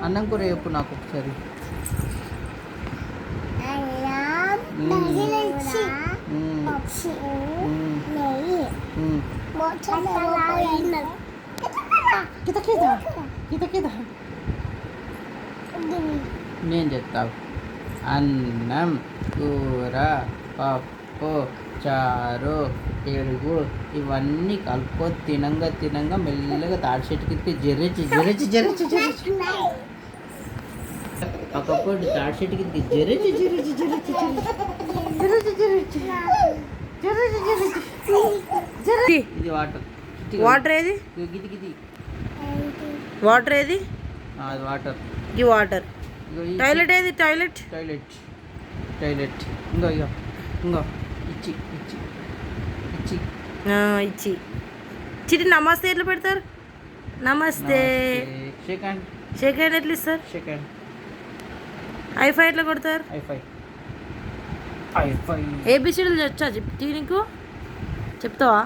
అన్నం కూర చెప్పు నాకు ఒకసారి. నేను చెప్తావు. అన్నం, కూర, పప్పు, చారు, పెరుగు ఇవన్నీ కలుపుకొని తినంగా మెల్లగా తాడి చెట్టు కిందకి జరచి ఒకప్పుడు తాడి చెట్టు కిందకి జరచి ఇది వాటర్ ఏది? గిది వాటర్ ఏది? అది వాటర్. ఈ వాటర్. టాయిలెట్ ఏది? టాయిలెట్. ఇంకో ఇచ్చి చిటి నమస్తే ఎట్లా పెడతారు? నమస్తే. షేక్ హ్యాండ్ ఎట్లా ఇస్తారు? హై ఫై ఎట్లా కొడతారు? ఏబిసిడీలు వచ్చా చెప్తే నీకు? చెప్తావా?